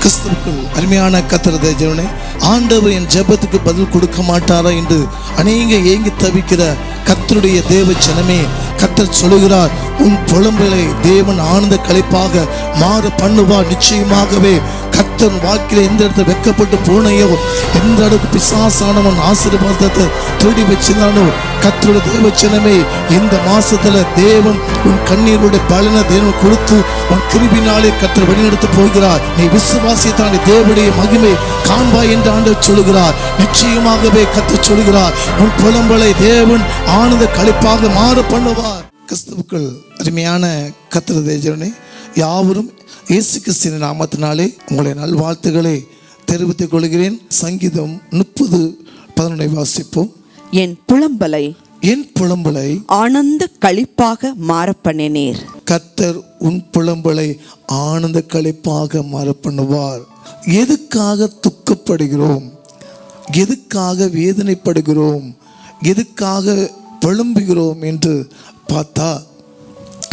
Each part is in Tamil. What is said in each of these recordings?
கிறிஸ்துவுக்குள் அருமையான கர்த்தர் தேவனே, ஆண்டவர் என் ஜெபத்துக்கு பதில் கொடுக்க மாட்டாரா என்று அநேக ஏங்கி தவிக்கிற கர்த்தருடைய தேவ ஜனமே, கர்த்தர் சொல்லுகிறார், உன் புலம்பலை தேவன் ஆனந்த களிப்பாக மாற பண்ணுவார். நிச்சயமாகவே கர்த்தர் வாழ்க்கையில எந்த இடத்துல வெக்கப்பட்டு போனையோ, எந்த அளவுக்கு பிசாசானவன் ஆசீர்வாதத்தை திருடி வச்சிருந்தானோ, கர்த்தருடைய தேவ ஜனமே, இந்த மாசத்துல தேவன் உன் கண்ணீருடைய பலனை தேவன் கொடுத்து உன் கிருபினாலே கர்த்தர் வழிநடத்த போகிறார். நீ விசுவாசித்தான தேவனுடைய மகிமை காண்பாய் என்று ஆண்டவர் சொல்லுகிறார். நிச்சயமாகவே கர்த்தர் சொல்லுகிறார், உன் புலம்பலை தேவன் ஆனந்த களிப்பாக மாற பண்ணுவார். கிறிஸ்துவுக்குள் அருமையான கர்த்தர் தேவனே, யாவரும் இயேசு கிறிஸ்துவின் நாமத்தினாலே உங்களுடைய நல்வாழ்த்துக்களை தெரிவித்துக் கொள்கிறேன். சங்கீதம் 30:11 வாசிப்போம். என் புலம்பலை ஆனந்த களிப்பாக மாற பண்ணினீர். கர்த்தர் உன் புலம்பலை ஆனந்த களிப்பாக மாற பண்ணுவார். எதுக்காக துக்கப்படுகிறோம், எதுக்காக வேதனைப்படுகிறோம், எதுக்காக புலம்புகிறோம் என்று பார்த்தா,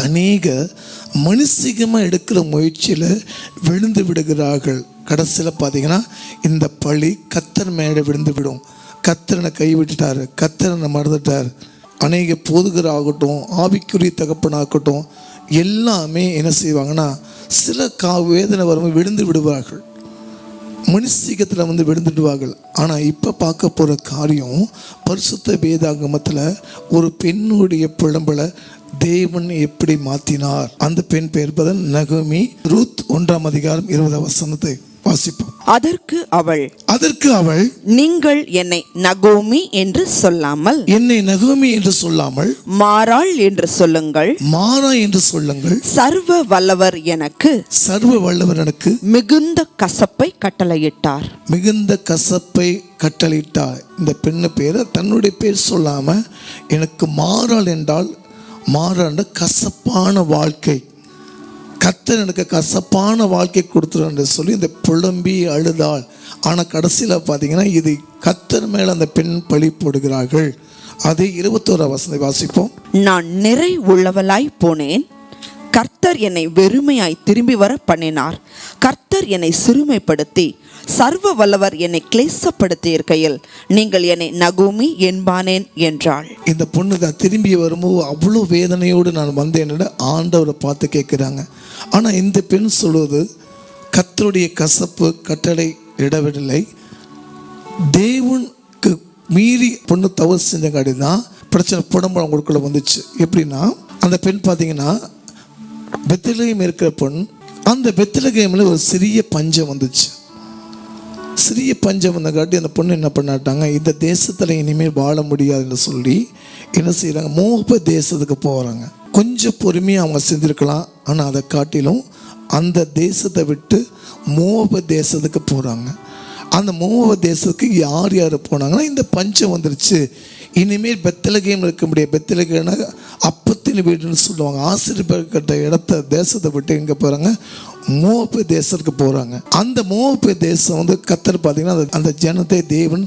அநேக மனுஷிகமாக எடுக்கிற முயற்சியில் விழுந்து விடுகிறார்கள். கடைசியில் பார்த்தீங்கன்னா இந்த பழி கர்த்தர் மேலே விழுந்து விடும். கர்த்தரனை கைவிட்டுட்டார், கர்த்தரனை மறந்துட்டார். அநேக போதுகராகட்டும், ஆவிக்குரிய தகப்பனாகட்டும், எல்லாமே என்ன செய்வாங்கன்னா சில வேதனை வரும்போது விழுந்து விடுவார்கள், மனுஷீகத்தில் விழுந்துடுவார்கள். ஆனால் இப்போ பார்க்க போகிற காரியம், பரிசுத்த வேதாகமத்தில் ஒரு பெண்ணுடைய புலம்பலை தேவன் எப்படி மாற்றினார். அந்த பெண் பெயர் நகோமி. ரூத் 1:20 வாசிப்போம். அதற்கு அவள் நீங்கள் என்னை நகோமி என்று சொல்லாமல் மாறாள் என்று சொல்லுங்கள். சர்வ வல்லவர் எனக்கு மிகுந்த கசப்பை கட்டளையிட்டார். இந்த பெண்ணு பேரை தன்னுடைய பேர் சொல்லாம எனக்கு மாறாள் என்றால், மாறாண்ட கசப்பான வாழ்க்கை, கர்த்தர் எனக்கு கசப்பான வாழ்க்கை கொடுத்துரு சொல்லி இந்த புலம்பி அழுதாள். ஆனால் கடைசியில் பார்த்தீங்கன்னா இது கர்த்தர் மேலே அந்த பெண் பழி போடுகிறார்கள். அதே 21 வாசிப்போம். நான் நிறை உள்ளவளாய் போனேன், கர்த்தர் என்னை வெறுமையாய் திரும்பி வர பண்ணினார். கர்த்தர் என்னை சிறுமைப்படுத்தி சர்வ வல்லவர் என்னை கிளேசப்படுத்தி இருக்கையில் நீங்கள் என்னை நகோமி என்பானேன் என்றாள். இந்த பொண்ணு தான் திரும்பி வரும்போது அவ்வளோ வேதனையோடு நான் வந்தேன் ஆண்டவரை பார்த்து கேட்குறாங்க. ஆனால் இந்த பெண் சொல்வது, கர்த்தருடைய கசப்பு கட்டளை இடவில்லை, தேவனுக்கு மீறி பொண்ணு தவறு செஞ்சங்காடி தான் பிரச்சனை புடம்பு அவங்களுக்குள்ள வந்துச்சு. எப்படின்னா, அந்த பெண் பார்த்தீங்கன்னா பெத்லகேம் இருக்கிற பொண், அந்த பெத்லகேமில் ஒரு சிறிய பஞ்சம் வந்துச்சு. சிறிய பஞ்சம் வந்தங்காட்டி அந்த பொண்ணு என்ன பண்ணாட்டாங்க, இந்த தேசத்தில் இனிமேல் வாழ முடியாதுன்னு சொல்லி என்ன செய்கிறாங்க, மோப தேசத்துக்கு போகிறாங்க. கொஞ்சம் பொறுமையாக அவங்க செஞ்சுருக்கலாம், ஆனால் அதை காட்டிலும் அந்த தேசத்தை விட்டு மோப தேசத்துக்கு போகிறாங்க. அந்த மோப தேசத்துக்கு யார் யார் போனாங்கன்னா, இந்த பஞ்சம் வந்துருச்சு, இனிமேல் பெத்லகேம் இருக்க முடியாது, பெத்லகேம்னா அப்பத்தின் வீடுன்னு சொல்லுவாங்க, ஆசீர்வதிக்கப்பட்ட இடத்த தேசத்தை விட்டு எங்கே போகிறாங்க, மோபு தேசத்துக்கு போகிறாங்க. அந்த மோபு தேசம் கர்த்தர் பார்த்தீங்கன்னா அந்த ஜனத்தை தேவன்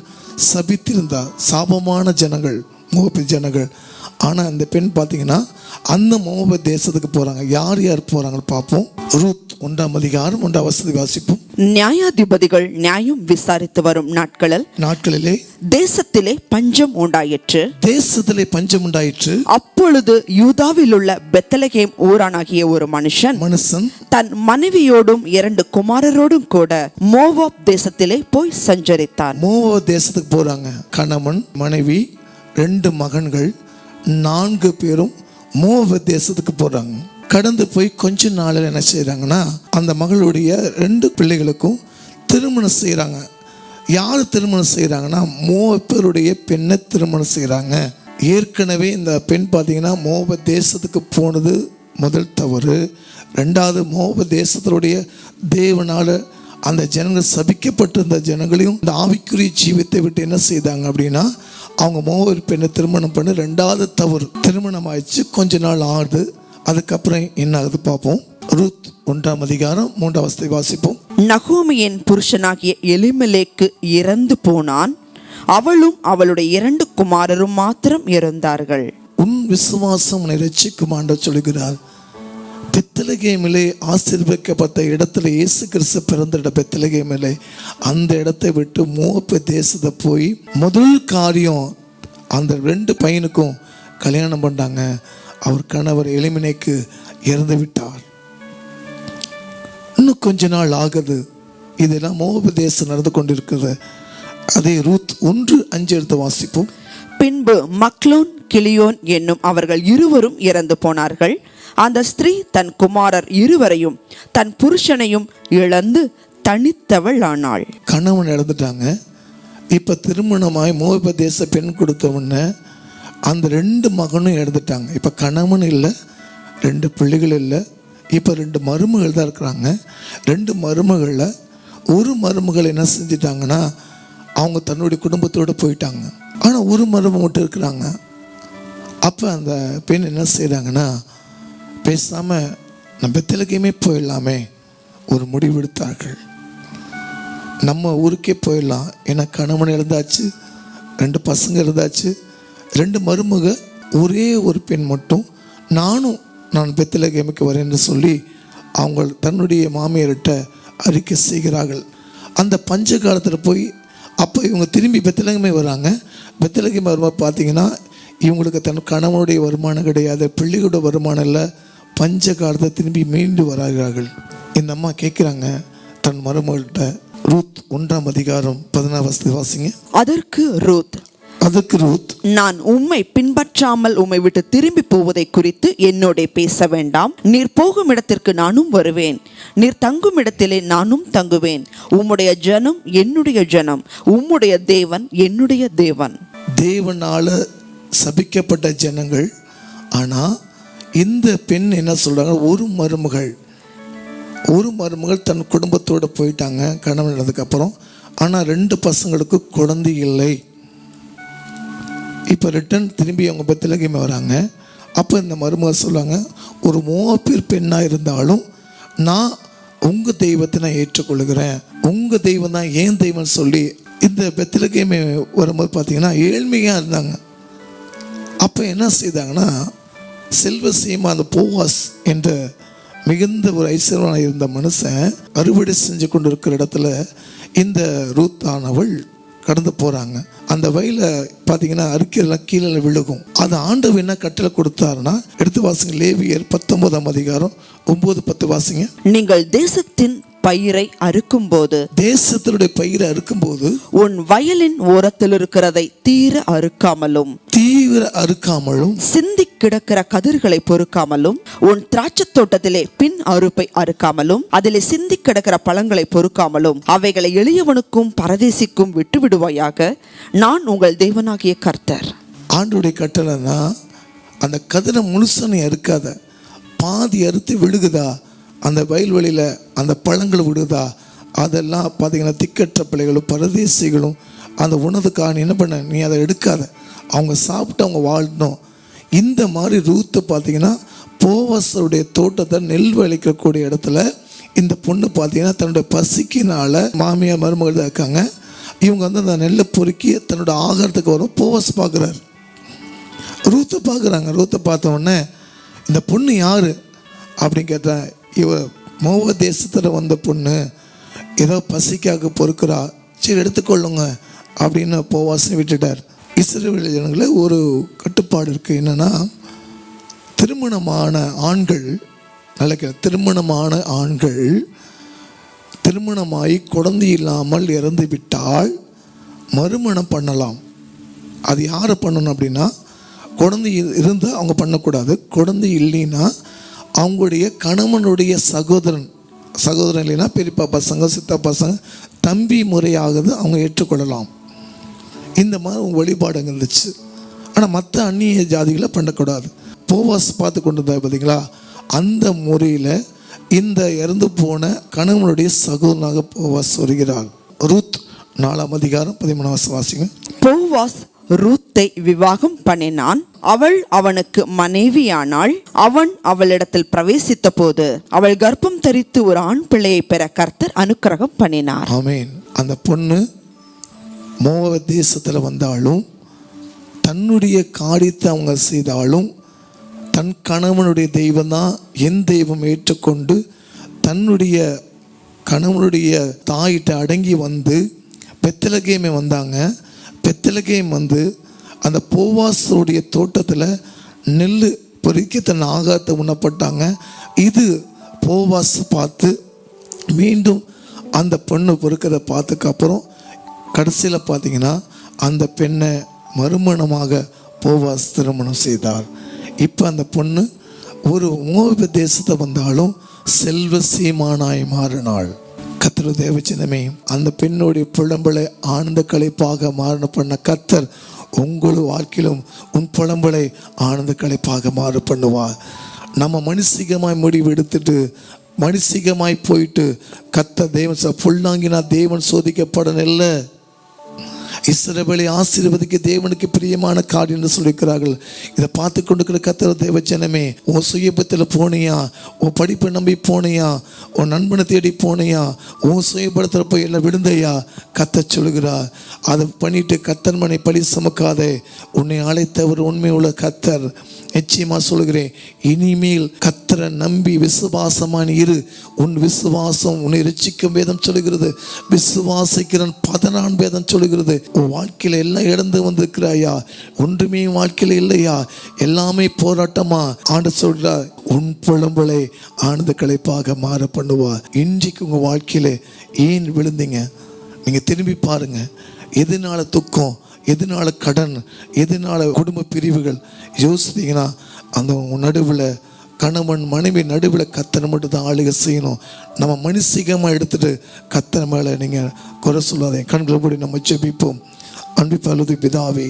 சபித்திருந்தார், சாபமான ஜனங்கள் மோபு ஜனங்கள். ஆனால் அந்த பெண் பார்த்தீங்கன்னா அந்த மோப தேசத்துக்கு போகிறாங்க. யார் யார் போகிறாங்கன்னு பார்ப்போம். ரூத் 1:1 வாசிப்போம். நியாயாதிபதிகள் நியாயம் விசாரித்து வரும் நாட்களிலே தேசத்திலே பஞ்சம் உண்டாயிற்று. அப்பொழுது யூதாவில் உள்ள பெத்லகேம் ஊரானாகிய ஒரு மனுஷன் தன் மனைவியோடும் 2 குமாரரோடும் கூட மோவாப் தேசத்திலே போய் சஞ்சரித்தான். மோவாப் தேசத்துக்கு போறாங்க. கணவன், மனைவி, 2 மகன்கள், 4 பேரும் மோவாப் தேசத்துக்கு போறாங்க. கடந்து போய் கொஞ்ச நாளில் என்ன செய்கிறாங்கன்னா, அந்த மகளுடைய 2 பிள்ளைகளுக்கும் திருமணம் செய்கிறாங்க. யார் திருமணம் செய்கிறாங்கன்னா, மோவாபியருடைய பெண்ணை திருமணம் செய்கிறாங்க. ஏற்கனவே இந்த பெண் பார்த்தீங்கன்னா மோவாப் தேசத்துக்கு போனது முதல் தவறு. 2வது, மோவாப் தேசத்தினுடைய தேவனால் அந்த ஜனங்கள் சபிக்கப்பட்டிருந்த ஜனங்களையும் இந்த ஆவிக்குரிய ஜீவத்தை விட்டு என்ன செய்தாங்க அப்படின்னா, அவங்க மோவாப் பெண்ணை திருமணம் பண்ணி 2வது தவறு. திருமணம் ஆயிடுச்சு, கொஞ்ச நாள் ஆகுது. அதுக்கப்புறம் என்ன ஆகுது பார்ப்போம். ரூத் 1:3 வாசிப்போம். நகோமியின் புருஷனாகிய எலிமெலேக்கு இறந்து போனான், அவளும் அவளுடைய 2 குமாரரும் மாத்திரம் இருந்தார்கள். உன் விசுவாசம் உன்னை ரட்சிக்கும் ஆண்டவர் சொல்கிறார். பெத்லகேமிலே ஆசீர்வதிக்கப்பட்ட இடத்துல இயேசு கிறிஸ்து பிறந்த இடம் பெத்லகேமிலே, அந்த இடத்தை விட்டு மோவாப் தேசத்தை போய் முதல் காரியம் அந்த 2 பையனுக்கும் கல்யாணம் பண்ணாங்க. அவர் கணவர் எலிமெலேக்கு இறந்து விட்டார். இன்னும் கொஞ்ச நாள் ஆகுது. இதெல்லாம் மோவாப் தேசம் நடந்து கொண்டிருக்கிறது. அதே ரூத் 1:5 எடுத்து வாசிப்போம். பின்பு மக்லோன் கிலியோன் என்னும் அவர்கள் இருவரும் இறந்து போனார்கள். அந்த ஸ்திரீ தன் குமாரர் இருவரையும் தன் புருஷனையும் இழந்து தனித்தவள் ஆனாள். கணவன் இறந்துட்டாங்க. இப்ப திருமணமாய் மோவாப் தேச பெண் கொடுத்த உடனே அந்த 2 மகனும் இறந்துட்டாங்க. இப்ப கணவன் இல்லை, 2 பிள்ளைகள் இல்லை, இப்ப 2 மருமகள் தான் இருக்கிறாங்க. 2 மருமகளில் ஒரு மருமகள் என்ன செஞ்சிட்டாங்கன்னா அவங்க தன்னுடைய குடும்பத்தோடு போயிட்டாங்க. ஆனால் ஒரு மருமகள் மட்டும் இருக்கிறாங்க. அப்போ அந்த பெண் என்ன செய்கிறாங்கன்னா, பேசாமல் நம்ம பெத்லகேமே போயிடலாமே ஒரு முடிவு எடுத்தார்கள். நம்ம ஊருக்கே போயிடலாம், ஏன்னா கணவன் இருந்தாச்சு, 2 பசங்க இருந்தாச்சு, 2 மருமக, ஒரே ஒரு பெண் மட்டும் நான் பெத்லகேமுக்கு வரேன்னு சொல்லி அவங்க தன்னுடைய மாமியார்கிட்ட அறிக்கை செய்கிறார்கள். அந்த பஞ்ச காலத்தில் போய் அப்போ இவங்க திரும்பி பெத்லகேமே வராங்க. பெத்லகேமே வரும்போது பார்த்தீங்கன்னா இவங்களுக்கு தன் கணவனுடைய வருமானம் கிடையாது, பிள்ளைகளோட வருமானம் இல்லை. பஞ்ச காலத்தை திரும்பி மீண்டு வரார்கள். இந்த அம்மா கேட்குறாங்க தன் மருமகள்கிட்ட. ரூத் 1:14 வாசிங்க. அதற்கு ரூத், நான் உம்மை பின்பற்றாமல் உம்மை விட்டு திரும்பி போவதை குறித்து என்னோட பேச வேண்டாம். நீர் போகும் இடத்திற்கு நானும் வருவேன், நீர் தங்கும் இடத்திலே நானும் தங்குவேன். உம்முடைய ஜனம் என்னுடைய ஜனம், உம்முடைய தேவன் என்னுடைய தேவன். தேவனால சபிக்கப்பட்ட ஜனங்கள். ஆனால் இந்த பெண் என்ன சொல்றாங்க, ஒரு மருமகள் தன் குடும்பத்தோடு போயிட்டாங்க கணவன் இறந்ததுக்கப்புறம். ஆனால் 2 பசங்களுக்கு குழந்தை இல்லை. இப்போ ரிட்டன் திரும்பி அவங்க பெத்லகேமே வராங்க. அப்போ இந்த மருமகள் சொல்லுவாங்க, ஒரு மோவாபியர் பெண்ணாக இருந்தாலும் நான் உங்கள் தெய்வத்தை நான் ஏற்றுக்கொள்கிறேன், உங்கள் தெய்வம் தான் ஏன் தெய்வம்னு சொல்லி இந்த பெத்லகேமே வரும்போது பார்த்தீங்கன்னா ஏழ்மையாக இருந்தாங்க. அப்போ என்ன செய்தாங்கன்னா, செல்வ சீமா அந்த போவாஸ் என்ற மிகுந்த ஒரு ஐஸ்வர்யனாக இருந்த மனுஷன் அறுவடை செஞ்சு கொண்டு இருக்கிற இடத்துல இந்த ரூத்தானவள் கடந்து போகிறாங்க. அந்த வயல பார்த்தீங்கன்னா அறுக்கையெல்லாம் கீழே விழுகும். அது ஆண்டவர் என்ன கட்டளை கொடுத்தாருன்னா, எடுத்து வாசிங்க. லேவியர் 19:9-10 வாசிங்க. நீங்கள் தேசத்தின் பயிரை அறுக்கும்போது, தேசத்தினுடைய பயிரை அறுக்கும்போது உன் வயலின் ஓரத்தில் இருக்கிறதை தீர அறுக்காமலும் சிந்தி கிடக்கிற கதிர்களை பொறுக்காமலும், உன் திராட்சை தோட்டத்திலே பின் அறுப்பை அறுக்காமலும் அதிலே சிந்தி கிடக்கிற பழங்களை பொறுக்காமலும் அவைகளை எளியவனுக்கும் பரதேசிக்கும் விட்டு விடுவாயாக. நான் உங்கள் தேவனாகிய கர்த்தர். ஆண்டவருடைய கட்டளைன்னா, அந்த கதிரை முழுசனை அறுக்காத, பாதி அறுத்து விழுகுதா, அந்த வயல்வெளியில் அந்த பழங்கள் விடுதா, அதெல்லாம் பார்த்தீங்கன்னா திக்கற்ற பிள்ளைகளும் பரதேசிகளும் அந்த உணவுக்காக என்ன பண்ண, நீ அதை எடுக்காத, அவங்க சாப்பிட்டு அவங்க வாழணும். இந்த மாதிரி ரூத்து பார்த்தீங்கன்னா போவாஸுடைய தோட்டத்தை நெல் விளைக்கக்கூடிய இடத்துல இந்த பொண்ணு பார்த்தீங்கன்னா தன்னுடைய பசிக்கினால மாமியார் மருமகள் தான் இருக்காங்க. இவங்க அந்த நெல்லை பொறுக்கி தன்னோட ஆகாரத்துக்கு வரும். போவாஸ் பார்க்குறாரு, ரூத்தை பார்க்குறாங்க. ரூத்தை பார்த்த உடனே இந்த பொண்ணு யார் அப்படின்னு கேட்டேன். இவ மோவாப் தேசத்தில் வந்த பொண்ணு, ஏதோ பசிக்காக பொறுக்கிறா, சரி எடுத்துக்கொள்ளுங்க அப்படின்னு போவாஸ்ன்னு விட்டுட்டார். இஸ்ரவேல் ஜனங்கள ஒரு கட்டுப்பாடு இருக்குது. என்னென்னா, திருமணமான ஆண்கள் திருமணமாகி குழந்தை இல்லாமல் இறந்து விட்டால் மறுமணம் பண்ணலாம். அது யாரை பண்ணணும் அப்படின்னா, குழந்தை இருந்தால் அவங்க பண்ணக்கூடாது. குழந்தை இல்லைன்னா அவங்களுடைய கணவனுடைய சகோதரன் இல்லைன்னா பெரியப்பா பசங்க, சித்தா பசங்க, தம்பி முறையாகுது அவங்க ஏற்றுக்கொள்ளலாம். இந்த மாதிரி வழிபாடுங்க இருந்துச்சு. ஆனால் மற்ற அந்நிய ஜாதிகளை பண்ணக்கூடாது. போவாஸ் பார்த்து கொண்டு இருந்தா பார்த்தீங்களா, அந்த முறையில் இந்த இறந்து போன கணவனுடைய சகோதரனாக போவாஸ் வருகிறார். ரூத் 4:13 வாசிங்க. போவாஸ் ரூத்தை விவாகம் பண்ணினான். அவள் அவனுக்கு மனைவியானாள். அவன் அவளிடத்தில் பிரவேசித்த போது அவள் கர்ப்பம் தரித்து ஒரு ஆண் பிள்ளையை பெற கர்த்தர் அனுக்கிரகம் பண்ணினார். ஆமென். அந்த பொண்ணு மோவாப் தேசத்தில் வந்தாலும், தன்னுடைய காரியத்தை அவங்க செய்தாலும், தன் கணவனுடைய தெய்வம் தான் என் தெய்வம் ஏற்றுக்கொண்டு தன்னுடைய கணவனுடைய தாயிட்ட அடங்கி வந்து பெத்லகேமே வந்தாங்க. பெத்லகேம் வந்து அந்த போவாசுடைய தோட்டத்தில் நெல் பொறுக்கி தன் ஆகாரத்தை உண்ணப்பட்டாங்க. இது போவாஸ் பார்த்து மீண்டும் அந்த பொண்ணு பொறுக்கிறத பார்த்ததுக்கப்புறம் கடைசியில் பார்த்தீங்கன்னா அந்த பெண்ணை மறுமணமாக போவாஸ் திருமணம் செய்தார். இப்போ அந்த பொண்ணு ஒரு மோவாபு தேசத்தை வந்தாலும் செல்வ சீமானாய் மாறினாள். கர்த்தர் தேவஜனமே, அந்த பெண்ணுடைய புலம்பலை ஆனந்த களைப்பாக மாற பண்ண கர்த்தர் உங்கள் வாழ்க்கையிலும் உன் புலம்பலை ஆனந்த களைப்பாக மாற பண்ணுவார். நம்ம மனுஷிகமாய் முடிவு எடுத்துட்டு மனுஷிகமாய் போயிட்டு கர்த்தர் தேவன் புல்லாங்கினா தேவன் சோதிக்கப்படணும் இல்லை. இஸ்ரவேலை ஆசீர்வதிக்க தேவனுக்கு பிரியமான காரியம் என்று சொல்லியிருக்கிறார்கள். இதை பார்த்து கொண்டிருக்கிற கர்த்தர் தேவஜனமே, உன் சுயபத்தில் போனியா, உன் படிப்பை நம்பி போனியா, உன் நண்பனை தேடி போனியா, உன் சுயபலத்தில் போய் எல்லாம் விழுந்தையா, கர்த்தர் சொல்கிறார். அதை பண்ணிட்டு கர்த்தர் மனை பழி சுமக்காதே. உன்னை அழைத்தவர் உண்மை உள்ள கர்த்தர். நிச்சயமா சொல்கிறேன், இனிமேல் கர்த்தரை நம்பி விசுவாசமான இரு. உன் விசுவாசம் உன்னை ரட்சிக்கும் வேதம் சொல்லுகிறது. விசுவாசிக்கிறன் 14 வேதம் சொல்லுகிறது. உன் வாழ்க்கையில எல்லாம் இழந்து வந்திருக்கிறாயா? ஒன்றுமே வாழ்க்கையில இல்லையா? எல்லாமே போராட்டமா? ஆண்டு சொல்றார், உன் புலம்பலை ஆனந்த களைப்பாக மாற பண்ணுவா. இன்றைக்கு உங்க வாழ்க்கையில ஏன் விழுந்தீங்க? நீங்க திரும்பி பாருங்க. எதனால துக்கம், எதனால கடன், எதனால குடும்ப பிரிவுகள் யோசித்தீங்கன்னா அந்த நடுவில் கணவன் மனைவி நடுவில் கர்த்தரை மட்டும் தான் ஆளுகை செய்யணும். நம்ம மனுஷிகமாக எடுத்துட்டு கர்த்தர் மேலே நீங்கள் குறை சொல்லாதீங்க. கண்களை மூடி நம்ம ஜெபிப்போம். அன்பின் பரலோக பிதாவே,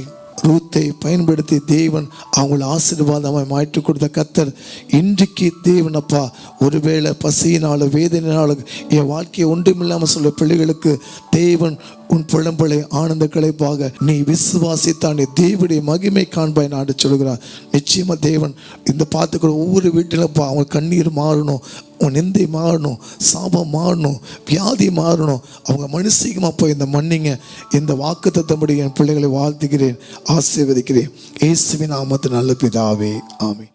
ரூத்தை பயன்படுத்தி தேவன் அவங்களை ஆசீர்வாதமாக மாற்றி கொடுத்த கர்த்தர் இன்றைக்கு தேவன் அப்பா, ஒருவேளை பசியினாலும் வேதனையினாலும் என் வாழ்க்கையை ஒன்றுமில்லாமல் சொல்ல பிள்ளைகளுக்கு தேவன் உன் புலம்பலை ஆனந்த களைப்பாக நீ விசுவாசித்தான் நீ தேவனுடைய மகிமை காண்பாய் நாடு சொல்கிறார். நிச்சயமா தேவன் இந்த பார்த்துக்கிற ஒவ்வொரு வீட்டிலும் அவங்க கண்ணீர் மாறணும், உன் நிந்தை மாறணும், சாபம் மாறணும், வியாதி மாறணும். அவங்க மனுஷிகமாக போய் இந்த மன்னிங்க. இந்த வாக்குத்தத்தம்படி என் பிள்ளைகளை வாழ்த்துகிறேன், ஆசீர்வதிக்கிறேன். இயேசுவின் நாமத்தில் நல்ல பிதாவே, ஆமென்.